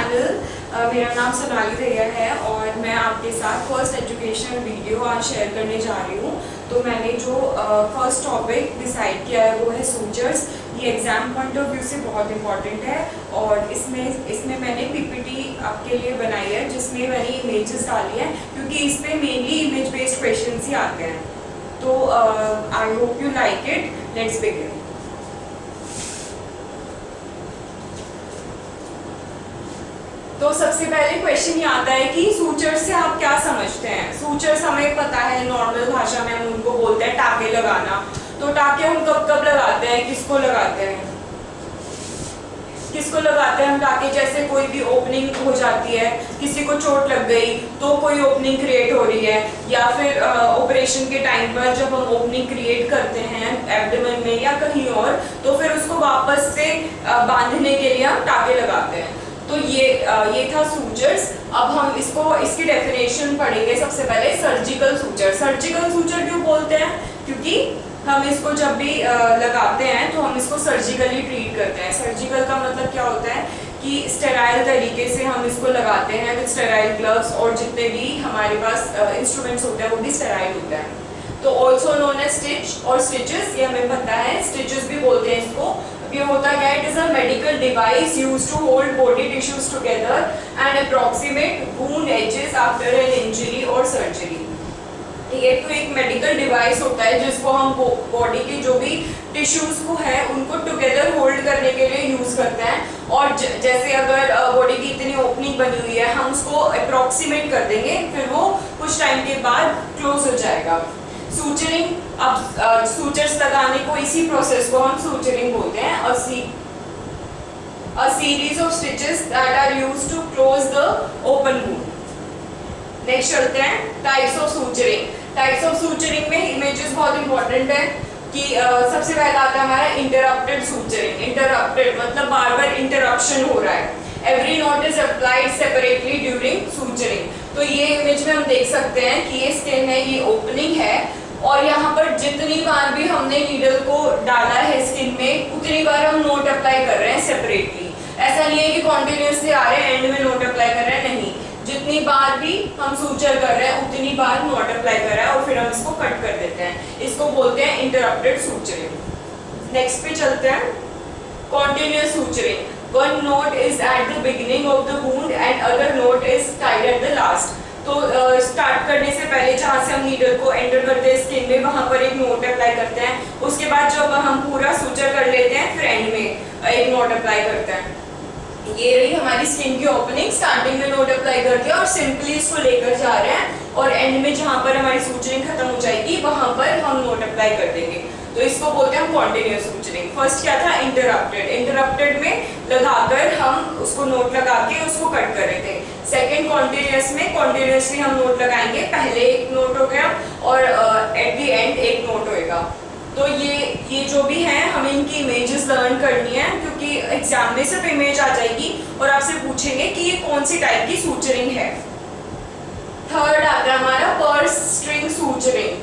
Channel. मेरा नाम सोनाली दहिया है और मैं आपके साथ फर्स्ट एजुकेशनल वीडियो आज शेयर करने जा रही हूँ। तो मैंने जो फर्स्ट टॉपिक डिसाइड किया है वो है सूचर्स। ये एग्ज़ाम पॉइंट ऑफ व्यू से बहुत इंपॉर्टेंट है और इसमें मैंने पीपीटी आपके लिए बनाई है जिसमें मैंने इमेजेस डाली हैं क्योंकि इस पर मेनली इमेज बेस्ड क्वेश्चन ही आते हैं। तो आई hope you like it. Let's begin. तो सबसे पहले क्वेश्चन ये आता है कि सूचर से आप क्या समझते हैं। सूचर्स हमें पता है, नॉर्मल भाषा में हम उनको बोलते हैं टाके लगाना। तो टाके हम कब कब लगाते हैं, किसको लगाते हैं, हम टाके जैसे कोई भी ओपनिंग हो जाती है, किसी को चोट लग गई तो कोई ओपनिंग क्रिएट हो रही है, या फिर ऑपरेशन के टाइम पर जब हम ओपनिंग क्रिएट करते हैं एब्डोमेन में या कहीं और, तो फिर उसको वापस से बांधने के लिए हम टाके लगाते हैं। तो ये था सूचर्स। अब हम इसकी डेफिनेशन पढ़ेंगे। सबसे पहले सर्जिकल सूचर। सर्जिकल सूचर क्यों बोलते हैं? क्योंकि हम इसको जब भी लगाते हैं तो हम इसको सर्जिकली ट्रीट करते हैं। सर्जिकल का मतलब क्या होता है कि स्टेराइल तरीके से हम इसको लगाते हैं विद स्टेराइल ग्लव्स, और जितने भी हमारे पास इंस्ट्रूमेंट्स होते हैं वो भी स्टेराइल होता है। तो ऑल्सो नोन एज स्टिच और स्टिचेस, ये हमें पता है। स्टिचेस भी बोलते हैं इसको। ये होता क्या है? It is a medical device used to hold body tissues together and approximate wound edges after an injury और सर्जरी। ये तो एक मेडिकल डिवाइस होता है जिसको हम बॉडी के जो भी टिश्यूज को है उनको टुगेदर होल्ड करने के लिए यूज करते हैं। और जैसे अगर बॉडी की इतनी ओपनिंग बनी हुई है, हम उसको अप्रॉक्सीमेट कर देंगे, फिर वो कुछ टाइम के बाद क्लोज हो जाएगा। सूचरिंग, अब सूचर्स लगाने को, इसी प्रोसेस को हम सूचरिंग बोलते हैं। A series of stitches that are used to close the open wound. Next चलते हैं types of suturing. Types of suturing में इमेजेस बहुत इंपॉर्टेंट है कि सबसे पहला आता है हमारा इंटरप्टेड सूचरिंग। इंटरप्टेड मतलब बार बार इंटरप्शन हो रहा है। Every not is applied separately during suturing. तो ये इमेज में हम देख सकते हैं कि ये स्किन है, ये ओपनिंग है, और यहाँ पर जितनी बार भी हमने नीडल को डाला है स्किन में उतनी बार हम नोट अप्लाई कर रहे हैं सेपरेटली। ऐसा नहीं है कि कॉन्टिन्यूसली आ रहे हैं एंड में नोट अप्लाई कर रहे हैं, नहीं। जितनी बार भी हम सूचर कर रहे हैं उतनी बार नोट अप्लाई कर रहे हैं और फिर हम इसको कट कर देते हैं। इसको बोलते हैं इंटरप्टेड सूचरिंग। नेक्स्ट पे चलते हैं continuous suturing. One note is at the beginning of the wound and other note is tied at the last. तो स्टार्ट करने से पहले जहाँ से हम नीडल को एंटर करते हैं स्किन में, वहाँ पर एक नोट अप्लाई करते हैं। उसके बाद जब हम पूरा सूचर कर लेते हैं फिर एंड में एक नोट अप्लाई करते हैं। ये रही हमारी स्किन की ओपनिंग। स्टार्टिंग में नोट अप्लाई कर दिया और सिंपली इसको लेकर जा रहे हैं और एंड में जहाँ पर हमारी सूचरिंग खत्म हो जाएगी वहाँ पर हम नोट अप्लाई कर देंगे। तो इसको बोलते हैं हम कॉन्टिन्यूअस सूचरिंग। फर्स्ट क्या था? इंटरप्टेड। इंटरप्टेड में लगाकर हम उसको नोट लगा के उसको कट कर रहे थे। सेकेंड कॉन्टिन्यूअस में कॉन्टिन्यूअसली हम नोट लगाएंगे। पहले एक नोट हो गया और एट द एंड एक नोट होएगा। तो ये जो भी है हमें इनकी इमेजेस लर्न करनी है क्योंकि एग्जाम में सिर्फ इमेज आ जाएगी और आपसे पूछेंगे कि ये कौन सी टाइप की सूचरिंग है। थर्ड आता है हमारा purse string suturing.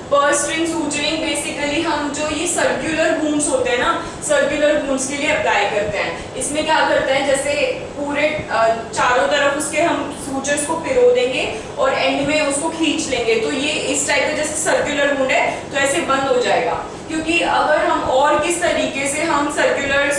Purse string suturing basically हम जो ये सर्कुलर वुंड्स होते हैं ना, सर्कुलर वुंड्स के लिए अप्लाई करते हैं। इसमें क्या करते हैं, जैसे पूरे चारों तरफ उसके हम सूचर्स को पिरो देंगे और एंड में उसको खींच लेंगे। तो ये इस टाइप का जैसे सर्कुलर वुंड है तो ऐसे बंद हो जाएगा। क्योंकि अगर हम और किस तरीके से हम सर्कुलर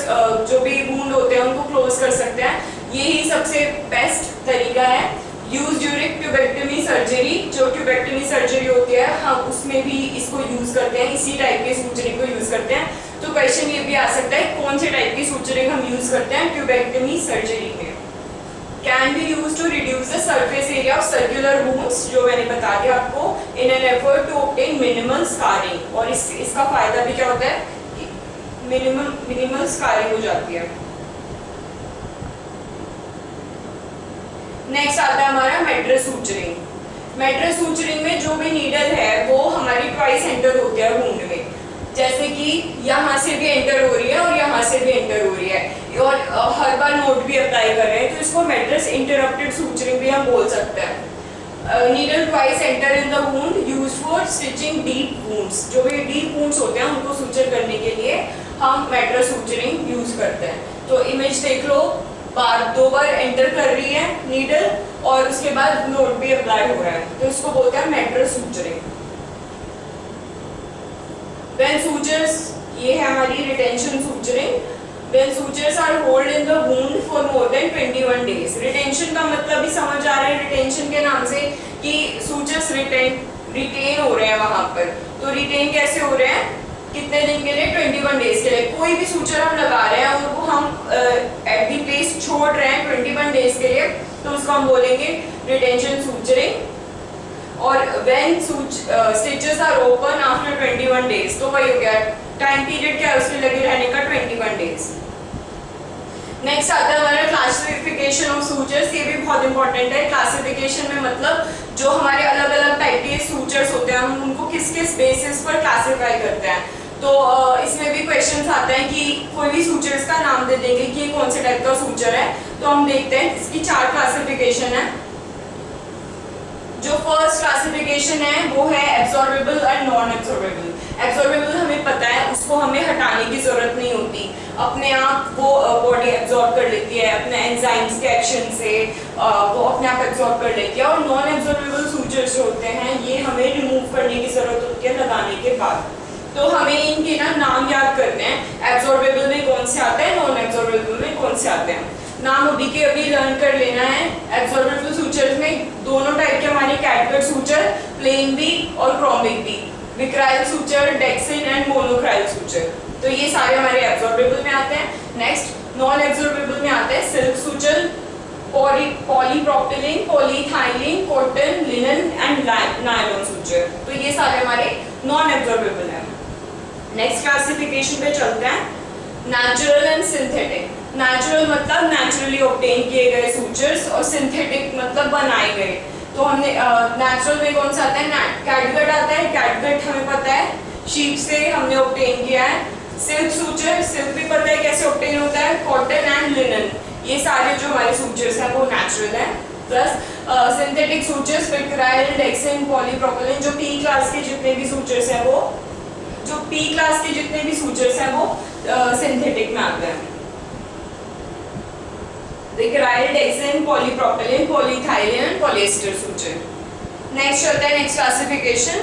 जो भी वुंड होते हैं उनको क्लोज कर सकते हैं, यही सबसे बेस्ट तरीका है। Use during tubectomy surgery. जो ट्यूबेक्टमी सर्जरी होती है हम उसमें भी इसको यूज करते हैं, इसी टाइप के सूचरिंग को यूज करते हैं। तो क्वेश्चन ये भी आ सकता है कौन से टाइप की सूचरिंग हम यूज करते हैं ट्यूबेक्टमी सर्जरी में। Can be use to reduce the surface area of circular wounds, जो मैंने बता दिया आपको, in an effort to obtain minimal scarring. और इसका फायदा भी क्या होता है कि मिनिमल स्कारिंग हो जाती है। नेक्स्ट आता है हमारा मेट्रस सूचरिंग। मेट्रस सूचरिंग में जो भी नीडल है वो हमारी ट्वाइस एंटर होती है वुंड में। जैसे कि यहाँ से भी एंटर हो रही है और यहाँ से भी एंटर हो रही है और हर बार नोट भी अप्लाई कर रहे हैं, तो इसको मेट्रस इंटरप्टेड सूचरिंग भी हम बोल सकते हैं। Needle twice enter in the wound use for stitching deep wounds. जो भी डीप वुंड्स होते हैं उनको सूचर करने के लिए हम मेट्रस सूचरिंग यूज करते हैं। तो इमेज देख लो, बार 2 बार एंटर कर रही है नीडल और उसके बाद नोड भी अप्लाई हो रहा है, तो इसको बोलते हैं मेट्रो सूचरिंग। When sutures, ये है हमारी retention suturing. When sutures are held in the wound for more than 21 days। Retention का मतलब भी समझ आ रहा है रिटेंशन के नाम से कि सूचर्स रिटेन हो रहे हैं वहां पर। तो रिटेन कैसे हो रहे हैं, कितने दिन के लिए, 21 डेज के लिए। कोई भी सूचर हम लगा रहे हैं और वो हम एट दी प्लेस छोड़ रहे हैं 21 डेज के लिए, तो उसको हम बोलेंगे रिटेंशन सूचरिंग। और when stitches are open after 21 days, तो वही हो गया, टाइम पीरियड क्या है उसके लगे रहने का 21 डेज। नेक्स्ट आता है हमारा क्लासिफिकेशन ऑफ सूचर्स। ये भी बहुत इंपॉर्टेंट है। क्लासिफिकेशन में मतलब जो हमारे अलग अलग टाइप के सूचर्स होते हैं हम उनको किस किस बेसिस पर क्लासिफाई करते हैं। तो इसमें भी क्वेश्चंस आते हैं कि कोई भी सूचर्स का नाम दे देंगे कि ये कौन से टाइप का सूचर है। तो हम देखते हैं इसकी 4 क्लासिफिकेशन है। जो फर्स्ट क्लासिफिकेशन है वो है absorbable and non absorbable. Absorbable हमें पता है, उसको हमें हटाने की जरूरत नहीं होती, अपने आप वो बॉडी एब्जॉर्ब कर लेती है अपने एंजाइम्स के एक्शन से, वो अपने आप एब्जॉर्ब कर लेती है। और नॉन एब्जॉर्बेबल सूचर्स जो होते हैं ये हमें रिमूव करने की जरूरत होती है लगाने के बाद। तो हमें इनके ना नाम याद करने हैं, एब्जॉर्बेबल में कौन से आते हैं, नॉन एब्जॉर्बेबल में कौन से आते हैं। नाम अभी के अभी लर्न कर लेना है। एब्जॉर्बेबल सूचर्स में दोनों टाइप के हमारे कैटगट सूचर, प्लेन बी और chromic B, Vicryl suture, Dexon and Monocryl suture. तो ये सारे हमारे एब्जॉर्बेबल में आते हैं। नेक्स्ट नॉन एब्जॉर्बेबल में आते हैं silk suture, polypropylene, polyethylene, cotton, linen and nylon suture. तो ये सारे हमारे नॉन एब्जॉर्बेबल हैं। नेक्स्ट क्लासिफिकेशन पे चलते हैं, नेचुरल एंड सिंथेटिक। नेचुरल मतलब नेचुरली ऑब्टेन किए गए सूचर्स और सिंथेटिक मतलब बनाए गए। तो हमने नेचुरल में कौन सा आता है, कैटगट आता है। कैटगट हमें पता है शीप से हमने ऑब्टेन किया है। सिल्क सूचर, सिल्क भी पता है कैसे ऑब्टेन होता है। कॉटन एंड लिनन, ये सारे जो हमारे सूचर्स हैं वो नेचुरल हैं। Plus synthetic sutures, विक्राइल, Dexon, polypropylene, जो पी क्लास के जितने भी सूचर्स हैं वो सिंथेटिक में आते हैं। Vicryl, Dexon, polypropylene, polyethylene, polyester suture. Next चलता है next classification,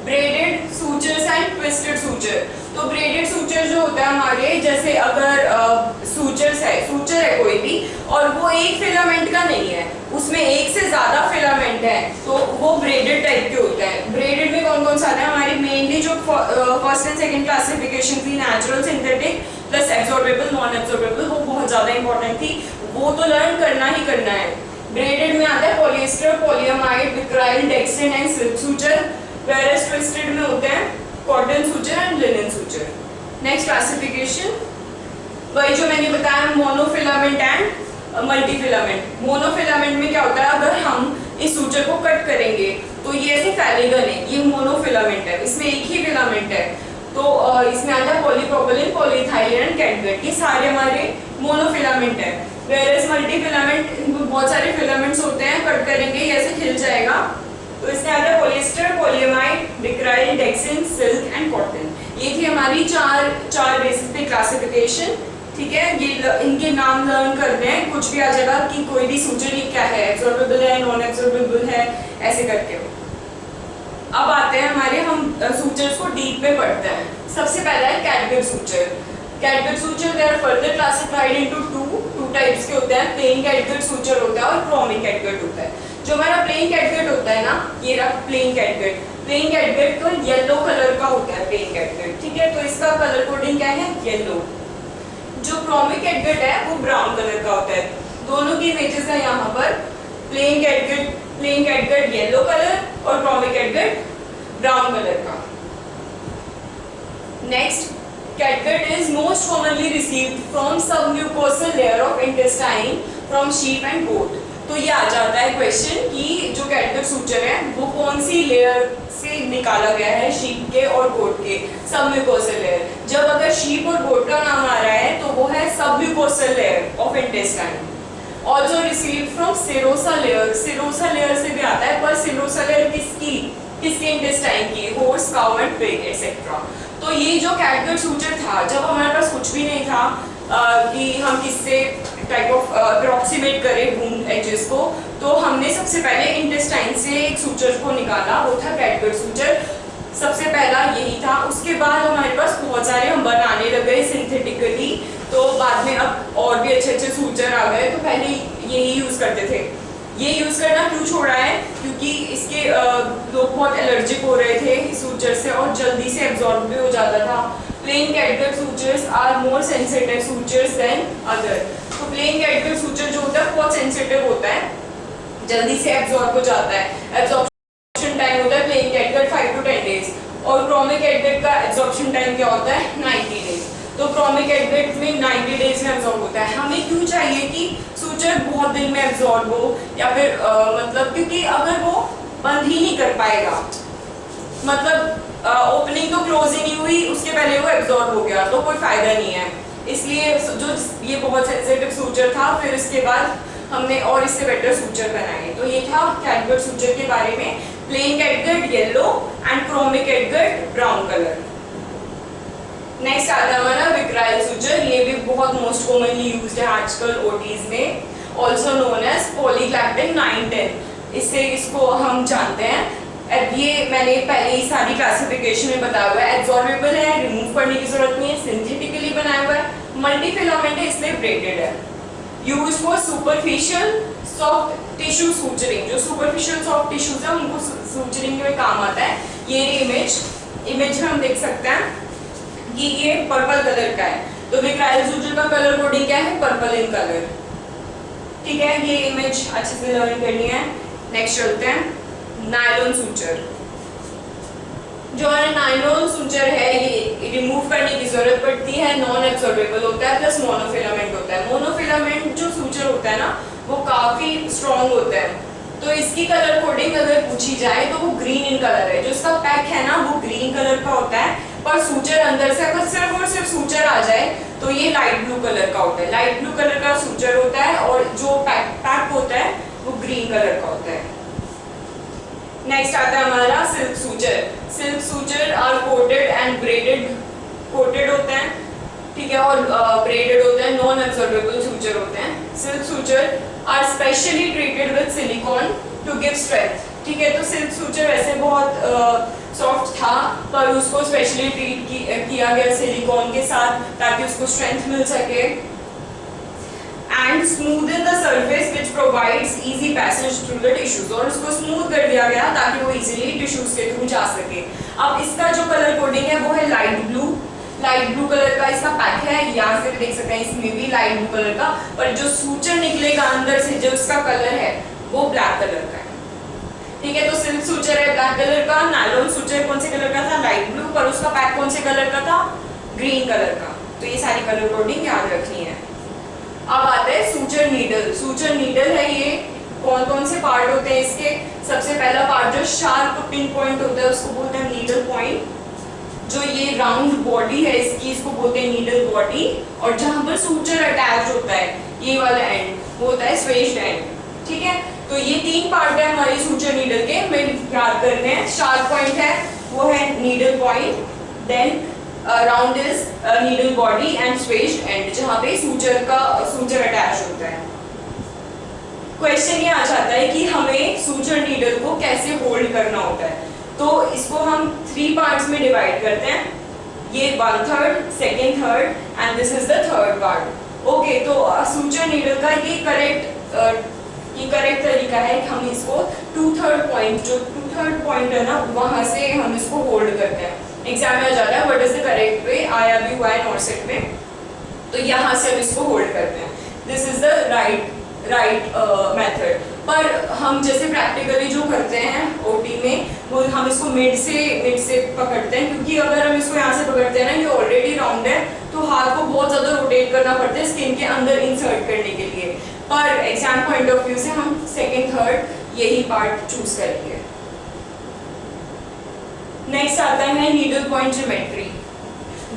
braided sutures and twisted suture. तो ब्रेडेड सूचर जो होता है हमारे, जैसे अगर सूचर है कोई भी और वो एक फिलामेंट का नहीं है, उसमें एक से ज्यादा फिलामेंट है, तो वो ब्रेडेड टाइप के होता है। ब्रेडेड में कौन कौन सा आता है हमारी, मेनली जो फर्स्ट एंड सेकंड क्लासिफिकेशन थी, natural, synthetic plus absorbable, non absorbable, वो बहुत ज्यादा इंपॉर्टेंट थी, वो तो लर्न करना ही करना है। ब्रेडेड में आता है polyester, polyamide, Vicryl, Dexon and silk suture. Whereas twisted में होते हैं cotton suture and linen suture. Next classification वही जो मैंने बताया, मोनोफिलामेंट एंड मल्टीफिलामेंट। मोनोफिलामेंट में क्या होता है, अगर हम इस सूचर को कट करेंगे तो ये ऐसे फैलेगा नहीं, ये मोनोफिलामेंट है, इसमें एक ही फिलामेंट है। तो इसमें आता है पॉलीप्रोपिलीन, पॉलीथाइलीन एंड कैटगट, ये सारे हमारे मोनोफिलामेंट है। वेरस मल्टीफिलामेंट, बहुत सारे फिलामेंट्स होते हैं, कट करेंगे ये ऐसे खिल जाएगा। तो इसमें आता है polyester, polyamide, Vicryl, Dexon, silk and cotton. ये थी हमारी चार बेसिस पे क्लासिफिकेशन। ठीक है, ये इनके नाम लर्न करने हैं, कुछ भी आ जाएगा कि कोई भी सूचर ये क्या है, एब्जॉर्बेबल है, नॉन एब्जॉर्बेबल है, ऐसे करके। अब आते हैं हमारे, हम सूचर्स को डीप में पढ़ते हैं। सबसे पहला है catgut suture. Catgut suture they are further classified into two types के होते हैं। प्लेन कैटगट सूचर होता है और क्रोमिक कैटगट होता है। जो हमारा प्लेन कैटगट होता है ना, ये रहा प्लेन कैटगट। प्लेन कैटगट तो येलो कलर का होता है प्लेन कैटगट, ठीक है, तो इसका कलर कोडिंग क्या है, येलो। जो क्रोमिक कैटगट है वो ब्राउन कलर का होता है। दोनों की इमेजेस है यहाँ पर, प्लेन कैटगट येलो कलर और क्रोमिक कैटगट ब्राउन कलर का। Next, catgut is most commonly received from submucosal layer of intestine from sheep and goat. तो ये आ जाता है क्वेश्चन कि जो कैटगट सूचर है वो कौन सी लेयर से निकाला गया है, शीप के और गोट के, सबम्यूकोसल लेयर। जब अगर शीप और गोट का नाम आ रहा है तो वो है submucosal layer of intestine. Also received from serosa layer, serosa layer से भी आता है, पर सेरोसा लेयर किसके इंटेस्टाइन की, horse, cow and pig etcetera. तो तो ये जो कैटगट सूचर था, जब हमारे पास कुछ भी नहीं था कि हम किससे टाइप ऑफ अप्रोक्सीमेट करें वुंड एजेस को, तो हमने सबसे पहले इंटेस्टाइन से एक सूचर को निकाला, वो था कैटगट सूचर। सबसे पहला यही था। उसके बाद हमारे पास बहुत सारे हम बनाने लगे सिंथेटिकली, तो बाद में अब और भी अच्छे अच्छे सूचर आ गए, तो पहले यही यूज करते थे। ये यूज करना क्यों छोड़ा है, क्योंकि इसके लोग बहुत एलर्जिक हो रहे थे इस सूचर से और जल्दी से एब्जॉर्ब भी हो जाता था। Plain catgut sutures are more sensitive sutures than other. तो प्लेन कैटगट सूचर जो होता है बहुत सेंसिटिव होता है, जल्दी से एब्जॉर्ब हो जाता है। एब्जॉर्प्शन टाइम होता है प्लेन कैटगट 5 to 10 डेज, और क्रोमिक कैटगट का एब्जॉर्प्शन टाइम क्या होता है 90 डेज। तो क्रोमिक कैटगट में 90 डेज में एब्जॉर्ब होता है। हमें क्यों चाहिए कि सूचर बहुत दिन में एब्जॉर्ब हो, या फिर मतलब क्योंकि अगर वो बंद ही नहीं कर पाएगा, मतलब ओपनिंग तो क्लोज ही नहीं हुई, उसके पहले वो एब्जॉर्ब हो गया, तो कोई फायदा नहीं है। इसलिए जो ये बहुत सेंसिटिव सूचर था, फिर इसके बाद हमने और इससे बेटर सूचर बनाए। तो ये था कैटगट सूचर के बारे में। Plain catgut yellow and chromic catgut brown colour. Next आता है हमारा विक्राइल सूचर। ये भी बहुत मोस्ट कॉमनली यूज्ड है आजकल ओटीज में, ऑल्सो नोन एज पॉलीग्लैक्टिन 910। इससे इसको हम जानते हैं। अब ये मैंने पहले ही सारी क्लासिफिकेशन में बताया हुआ है। एब्जॉर्बेबल है, रिमूव करने की जरूरत नहीं है, सिंथेटिकली बनाया हुआ है, मल्टीफिलामेंट है, इसलिए ब्रेडेड है। Use for superficial soft tissue suturing. जो सुपरफिशियल सॉफ्ट टिश्यूज है उनको सूचरिंग में काम आता है। ये इमेज में हम देख सकते हैं कि ये पर्पल कलर का है। तो विक्राइल सूचर का कलर कोडिंग क्या है, पर्पल इन कलर। ठीक है, ये इमेज अच्छे से लर्न करनी है। नेक्स्ट चलते हैं नायलॉन सूचर। जो नायलॉन सूचर है ये रिमूव करने की जरूरत पड़ती है, नॉन एब्जॉर्बेबल होता है, प्लस मोनोफिलामेंट होता है। मोनोफिलामेंट जो सूचर होता है ना वो काफी स्ट्रॉन्ग होता है। तो इसकी कलर कोडिंग अगर पूछी जाए तो वो ग्रीन इन कलर है। जो इसका पैक है ना वो ग्रीन कलर का होता है, पर सूचर अंदर से अगर सिर्फ और सिर्फ सूचर आ जाए तो ये लाइट ब्लू कलर का होता है। लाइट ब्लू कलर का सूचर होता है और जो पैक होता है वो ग्रीन कलर का होता है। नेक्स्ट आता है हमारा silk suture. Silk suture are coated and braided, coated होते हैं, ठीक है, और ब्रेडेड होते हैं, नॉन एब्जॉर्बेबल सूचर होते हैं। Silk suture are specially treated with silicone to give strength. ठीक है, तो सिल्क सूचर वैसे बहुत सॉफ्ट था, पर उसको स्पेशली ट्रीट किया गया सिलिकॉन के साथ ताकि उसको स्ट्रेंथ मिल सके। And smoothen the surface which provides easy passage through the tissues. और उसको स्मूथ कर दिया गया ताकि वो इजीली टिश्यूज के थ्रू जा सके। अब इसका जो कलर कोडिंग है वो है light blue. Light blue colour का इसका पैक है, यहाँ से भी देख सकते हैं, इसमें भी लाइट ब्लू कलर का, पर जो सूचर निकलेगा अंदर से जो उसका कलर है वो ब्लैक कलर का है। ठीक है, तो सिल्क सूचर है ब्लैक कलर का। नायलॉन सूचर कौन से कलर का था, लाइट ब्लू, पर उसका पैक कौन से कलर का था, ग्रीन कलर का। तो ये सारी कलर कोडिंग याद रखनी है। अब आता है सूचर नीडल। सूचर नीडल है, ये कौन कौन से पार्ट होते हैं इसके। सबसे पहला पार्ट जो शार्प पिन पॉइंट होता है उसको बोलते हैं नीडल पॉइंट। जो ये राउंड बॉडी है इसकी, इसको बोलते हैं नीडल बॉडी। और जहां पर सूचर अटैच होता है ये वाला एंड वो होता है स्वेज्ड एंड। ठीक है, तो ये तीन पार्ट है हमारी सूचर नीडल के, हमें याद करने हैं। शार्प पॉइंट है वो है needle point, then round is needle body and swaged end, जहां पे सूचर अटैच होता है। क्वेश्चन ये आ जाता है कि हमें सूचर नीडल को कैसे होल्ड करना होता है। तो इसको हम 3 पार्ट्स में डिवाइड करते हैं। ये 1/3, 2nd, 3rd and this is the 3rd part. Okay, तो सूचर नीडल का ये करेक्ट तरीका है कि हम इसको 2/3 पॉइंट, जो 2/3 पॉइंट है ना वहां से हम इसको होल्ड करते हैं। एग्जाम में आ जाता है what is the correct way, आया भी हुआ है नॉर्सेट में, तो यहाँ से हम इसको होल्ड करते हैं। This is the right method. पर हम जैसे प्रैक्टिकली जो करते हैं ओटी में, वो हम इसको मिड से पकड़ते हैं, क्योंकि अगर हम इसको यहाँ से पकड़ते हैं ना, ये ऑलरेडी राउंड है, तो हाथ को बहुत ज़्यादा रोटेट करना पड़ता है स्किन के अंदर इंसर्ट करने के लिए। पर एग्जाम पॉइंट ऑफ व्यू से हम 2nd, 3rd यही पार्ट चूज करेंगे। नेक्स्ट आता है नीडल पॉइंट ज्योमेट्री।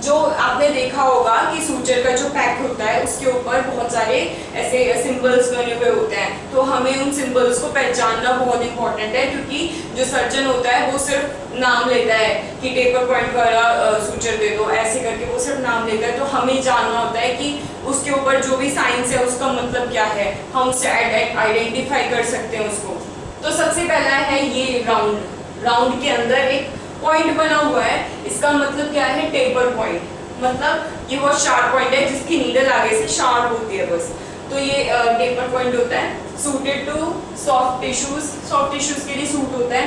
जो आपने देखा होगा कि सूचर का जो पैक होता है उसके ऊपर ऊपर बहुत सारे ऐसे सिंबल्स बने हुए होते हैं, तो हमें उन सिंबल्स को पहचानना बहुत इंपॉर्टेंट है, क्योंकि जो सर्जन होता है वो सिर्फ नाम लेता है कि टेपर पॉइंट वाला सूचर दे दो, ऐसे करके वो सिर्फ नाम लेता है। तो हमें जानना होता है कि उसके ऊपर जो भी साइंस है उसका मतलब क्या है, हम उससे आइडेंटिफाई कर सकते हैं उसको। तो सबसे पहला है ये राउंड के अंदर एक पॉइंट बना हुआ है, इसका मतलब क्या है, टेपर पॉइंट, मतलब ये बहुत शार्प पॉइंट है जिसकी नीडल आगे से शार्प होती है बस। तो ये टेपर पॉइंट होता है। सूटेड टू सॉफ्ट टिश्यूज के लिए सूट होता है।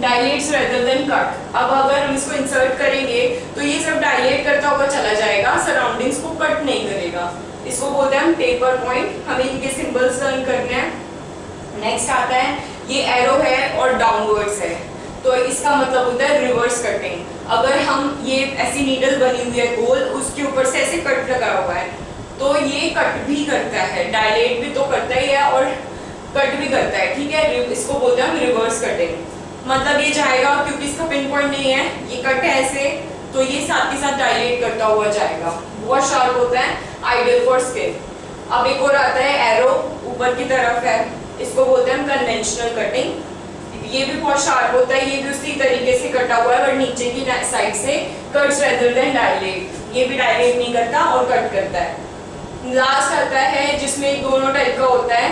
Dilates rather than cut. अब अगर हम इसको इंसर्ट करेंगे तो ये सब डायलेट करता हुआ चला जाएगा, सराउंडिंग्स को कट नहीं करेगा। इसको बोलते हैं हम टेपर पॉइंट। हमें इनके सिंबल्स लर्न करने हैं। नेक्स्ट आता है ये एरो है और डाउनवर्ड्स है, तो इसका मतलब होता है रिवर्स कटिंग। अगर हम ये ऐसी नीडल बनी हुई है गोल, उसके ऊपर से ऐसे कट लगा हुआ है, तो ये कट भी करता है, डायलेट भी तो करता ही है और कट भी करता है, ठीक है। इसको बोलते हैं हम रिवर्स कटिंग। मतलब ये जाएगा, क्योंकि इसका पिन पॉइंट नहीं है, ये कट है ऐसे, तो ये साथ ही साथ डायलेट करता हुआ जाएगा, बहुत शार्प होता है, आइडियल फॉर स्किन। अब एक और आता है एरो, ऊपर की तरफ है, इसको बोलते हैं हम कन्वेंशनल कटिंग। ये भी बहुत शार्प होता है, ये भी उसी तरीके से कटा हुआ है, पर नीचे की साइड से कट्स रेदर देन डायलेट। ये भी डायलेट नहीं करता और कट करता है। लास्ट आता है जिसमें दोनों टाइप का होता है,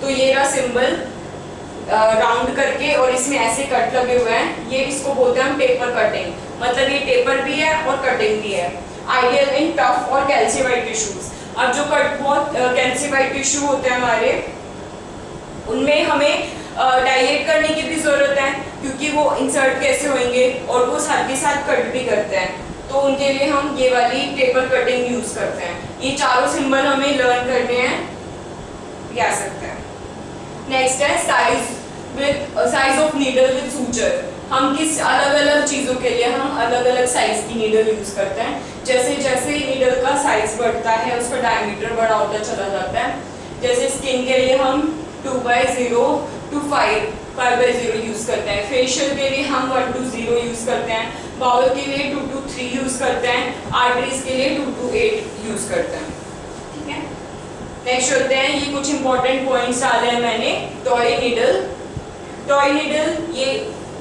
तो ये रहा सिंबल राउंड करके और इसमें ऐसे कट लगे हुए हैं, ये इसको बोलते हैं हम टेपर कटिंग। मतलब ये टेपर भी है और कटिंग भी है। आइडियल इन टफ और कैल्सिफाइड टिश्यूज। अब जो कट बहुत कैल्सिफाइड टिश्यू होते हैं हमारे, उनमें हमें डायलेट करने की भी जरूरत है, क्योंकि वो इंसर्ट कैसे होंगे और वो साथ के साथ कट भी करते हैं, तो उनके लिए हम ये वाली टेपर कटिंग यूज करते हैं। ये चारों सिंबल हमें लर्न करने हैं, कह सकते हैं। नेक्स्ट है size of needle with suture. हम किस अलग अलग चीज़ों के लिए हम अलग अलग साइज की नीडल यूज करते हैं। जैसे जैसे नीडल का साइज बढ़ता है उसका डायमीटर बड़ा होता चला जाता है। जैसे स्किन के लिए हम 2/0 to 5/0 यूज करते हैं। फेशियल के लिए हम 1 to 0 यूज करते हैं। बाउल के लिए 2 to 3 यूज करते हैं। आर्टरीज के लिए 2 to 8 यूज करते हैं, ठीक है। नेक्स्ट चलते हैं, ये कुछ इंपॉर्टेंट पॉइंट्स डाले हैं मैंने। टॉय नीडल,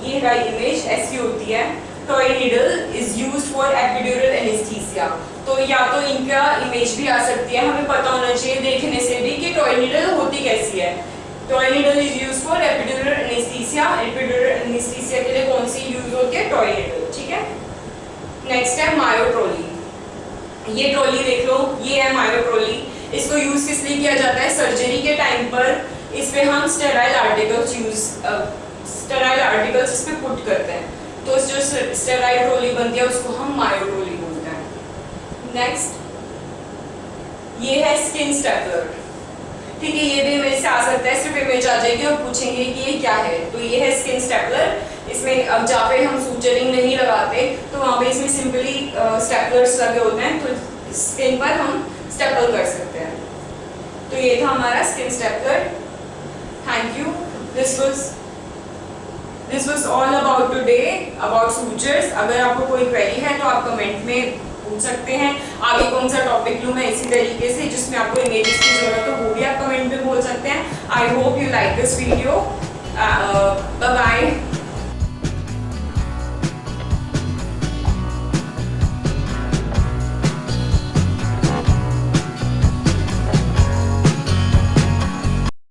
ये रहा इमेज ऐसी होती है। Toy needle is used for epidural anaesthesia. तो या तो इनका इमेज भी आ सकती है, हमें पता होना चाहिए देखने से भी कि टॉय नीडल होती कैसी है। Toy needle is used for epidural anaesthesia. Epidural anaesthesia के लिए कौन सी यूज होती है, टॉय नीडल, ठीक है। नेक्स्ट है मायो ट्रॉली। ये ट्रॉली देख लो, ये है मायो ट्रॉली। इसको यूज किस लिए किया जाता है, सर्जरी के टाइम पर इस पे हम स्टेराइल आर्टिकल्स इस पे पुट करते हैं, तो जो स्टेराइल ट्रॉली बनती है उसको हम मायो ट्रॉली बोलते हैं। नेक्स्ट ये है स्किन स्टेपलर, ठीक है। ये भी इमेज से आ सकता है, सिर्फ इमेज आ जाएगी और पूछेंगे कि ये क्या है, तो ये है स्किन स्टेपलर। इसमें अब जहाँ पे हम सूचरिंग नहीं लगाते तो वहाँ पे इसमें सिंपली स्टेपलर्स लगे होते हैं, तो स्किन पर हम स्टेपल कर सकते हैं। तो ये था हमारा skin stapler. Thank you. This was all about today about sutures. अगर आपको कोई क्वेरी है तो आप कमेंट में पूछ सकते हैं। आगे कौन सा टॉपिक लूँ मैं इसी तरीके से, जिसमें आपको इमेजेस की जरूरत हो, वो भी आप कमेंट में बोल सकते हैं। I hope you like this video. Bye bye.